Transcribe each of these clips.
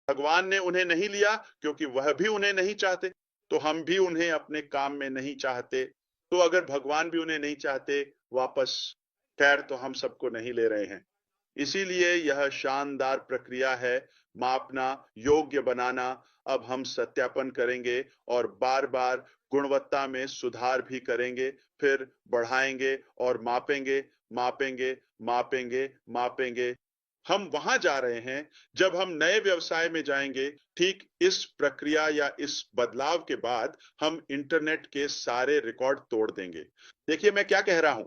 भगवान ने उन्हें नहीं लिया क्योंकि वह भी उन्हें नहीं चाहते, तो हम भी उन्हें अपने काम में नहीं चाहते। तो अगर भगवान भी उन्हें नहीं चाहते वापस, खैर तो हम सबको नहीं ले रहे हैं। इसीलिए यह शानदार प्रक्रिया है, मापना, योग्य बनाना। अब हम सत्यापन करेंगे और बार-बार गुणवत्ता में सुधार भी करेंगे, फिर बढ़ाएंगे और मापेंगे, मापेंगे, मापेंगे, मापेंगे। हम वहां जा रहे हैं जब हम नए व्यवसाय में जाएंगे। ठीक इस प्रक्रिया या इस बदलाव के बाद हम इंटरनेट के सारे रिकॉर्ड तोड़ देंगे। देखिए मैं क्या कह रहा हूं।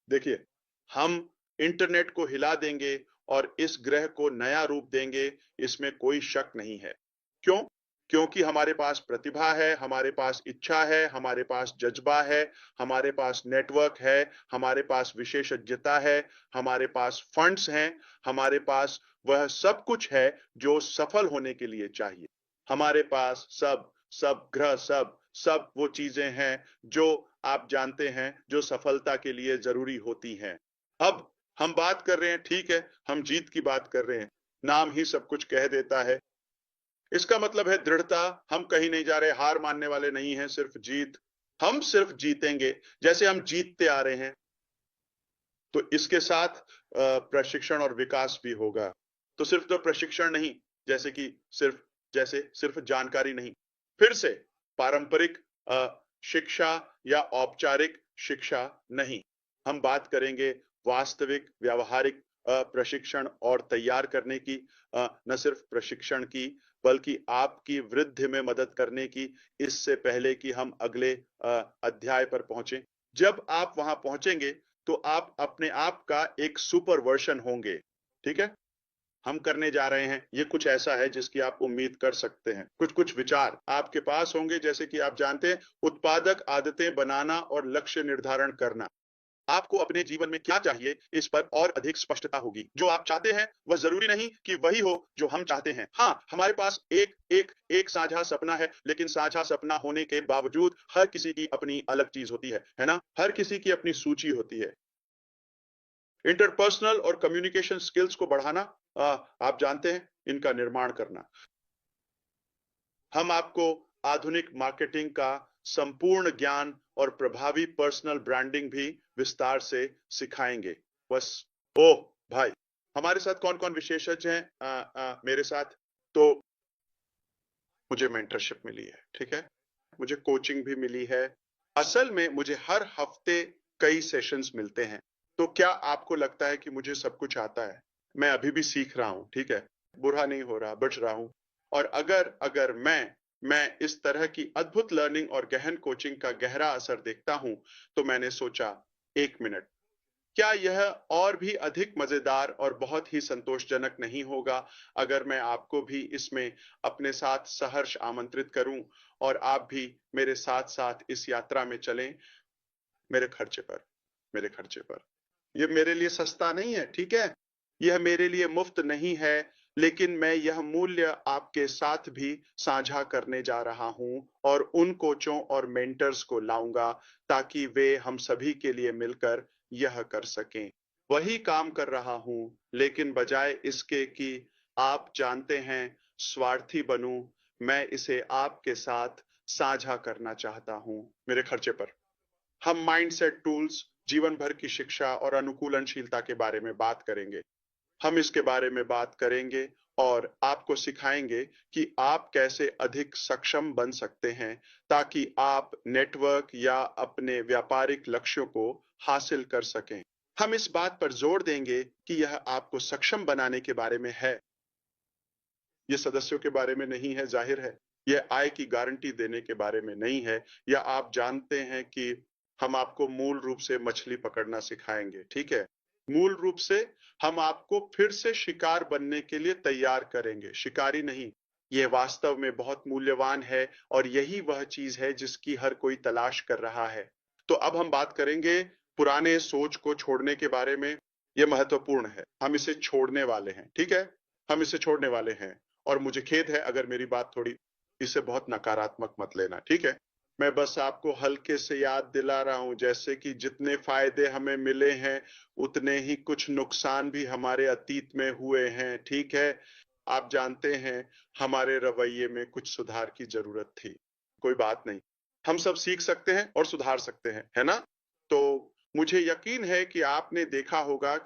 देखिए, हम इंटरनेट को हिला देंगे और इस ग्रह को नया रूप देंगे, इसमें कोई शक नहीं है। क्यों? क्योंकि हमारे पास प्रतिभा है, हमारे पास इच्छा है, हमारे पास जज्बा है, हमारे पास नेटवर्क है, हमारे पास विशेषज्ञता है, हमारे पास फंड्स हैं, हमारे पास वह सब कुछ है जो सफल होने के लिए चाहिए। हमारे पास सब ग्रह, सब वो चीजें हैं जो आप जानते हैं, जो सफलता के लिए जरूरी होती हैं। अब हम बात कर रहे हैं, ठीक है, हम जीत की बात कर रहे हैं। नाम ही सब कुछ कह देता है। इसका मतलब है दृढ़ता। हम कहीं नहीं जा रहे, हार मानने वाले नहीं हैं, सिर्फ जीत। हम सिर्फ जीतेंगे जैसे हम जीतते आ रहे हैं। तो इसके साथ प्रशिक्षण और विकास भी होगा। तो सिर्फ तो प्रशिक्षण नहीं, जैसे कि सिर्फ जानकारी नहीं, फिर से पारंपरिक शिक्षा या औपचारिक शिक्षा नहीं। हम बात करेंगे वास्तविक व्यावहारिक प्रशिक्षण और तैयार करने की, न सिर्फ प्रशिक्षण की बल्कि आपकी वृद्धि में मदद करने की, इससे पहले कि हम अगले अध्याय पर पहुंचे। जब आप वहां पहुंचेंगे तो आप अपने आप का एक सुपर वर्जन होंगे। ठीक है, हम करने जा रहे हैं ये कुछ ऐसा है जिसकी आप उम्मीद कर सकते हैं। कुछ कुछ विचार आपके पास होंगे, जैसे कि आप जानते हैं, उत्पादक आदतें बनाना और लक्ष्य निर्धारण करना। आपको अपने जीवन में क्या चाहिए इस पर और अधिक स्पष्टता होगी। जो आप चाहते हैं वह जरूरी नहीं कि वही हो जो हम चाहते हैं। हाँ, हमारे पास एक साझा सपना है, लेकिन साझा सपना होने के बावजूद हर किसी की अपनी अलग चीज होती है ना? हर किसी की अपनी सूची होती है। इंटरपर्सनल और कम्युनिकेशन स्किल्स को बढ़ाना, आप जानते हैं, इनका निर्माण करना। हम आपको आधुनिक मार्केटिंग का संपूर्ण ज्ञान और प्रभावी पर्सनल ब्रांडिंग भी विस्तार से सिखाएंगे। बस, ओ भाई, हमारे साथ कौन कौन विशेषज्ञ हैं मेरे साथ? तो मुझे मेंटरशिप मिली है, ठीक है, मुझे कोचिंग भी मिली है। असल में मुझे हर हफ्ते कई सेशंस मिलते हैं। तो क्या आपको लगता है कि मुझे सब कुछ आता है? मैं अभी भी सीख रहा हूं, ठीक है, बुरा नहीं हो रहा, बच रहा हूं। और अगर अगर मैं इस तरह की अद्भुत लर्निंग और गहन कोचिंग का गहरा असर देखता हूं, तो मैंने सोचा, एक मिनट, क्या यह और भी अधिक मजेदार और बहुत ही संतोषजनक नहीं होगा अगर मैं आपको भी इसमें अपने साथ सहर्ष आमंत्रित करूं और आप भी मेरे साथ साथ इस यात्रा में चलें, मेरे खर्चे पर, मेरे खर्चे पर। ये मेरे लिए सस्ता नहीं है, ठीक है, यह मेरे लिए मुफ्त नहीं है, लेकिन मैं यह मूल्य आपके साथ भी साझा करने जा रहा हूं और उन कोचों और मेंटर्स को लाऊंगा ताकि वे हम सभी के लिए मिलकर यह कर सकें। वही काम कर रहा हूं, लेकिन बजाय इसके कि आप जानते हैं स्वार्थी बनूं, मैं इसे आपके साथ साझा करना चाहता हूं, मेरे खर्चे पर। हम माइंडसेट टूल्स, जीवन भर की शिक्षा और अनुकूलनशीलता के बारे में बात करेंगे। हम इसके बारे में बात करेंगे और आपको सिखाएंगे कि आप कैसे अधिक सक्षम बन सकते हैं ताकि आप नेटवर्क या अपने व्यापारिक लक्ष्यों को हासिल कर सकें। हम इस बात पर जोर देंगे कि यह आपको सक्षम बनाने के बारे में है, ये सदस्यों के बारे में नहीं है, जाहिर है। यह आय की गारंटी देने के बारे में नहीं है, या आप जानते हैं कि हम आपको मूल रूप से मछली पकड़ना सिखाएंगे, ठीक है? मूल रूप से हम आपको फिर से शिकार बनने के लिए तैयार करेंगे, शिकारी नहीं। यह वास्तव में बहुत मूल्यवान है और यही वह चीज है जिसकी हर कोई तलाश कर रहा है। तो अब हम बात करेंगे पुराने सोच को छोड़ने के बारे में। यह महत्वपूर्ण है, हम इसे छोड़ने वाले हैं, ठीक है? हम इसे छोड़ने वाले हैं। और मुझे खेद है अगर मेरी बात थोड़ी, इसे बहुत नकारात्मक मत लेना, ठीक है? मैं बस आपको हल्के से याद दिला रहा हूं, जैसे कि जितने फायदे हमें मिले हैं उतने ही कुछ नुकसान भी हमारे अतीत में हुए हैं, ठीक है? आप जानते हैं हमारे रवैये में कुछ सुधार की जरूरत थी। कोई बात नहीं, हम सब सीख सकते हैं और सुधार सकते हैं, है ना? तो मुझे यकीन है कि आपने देखा होगा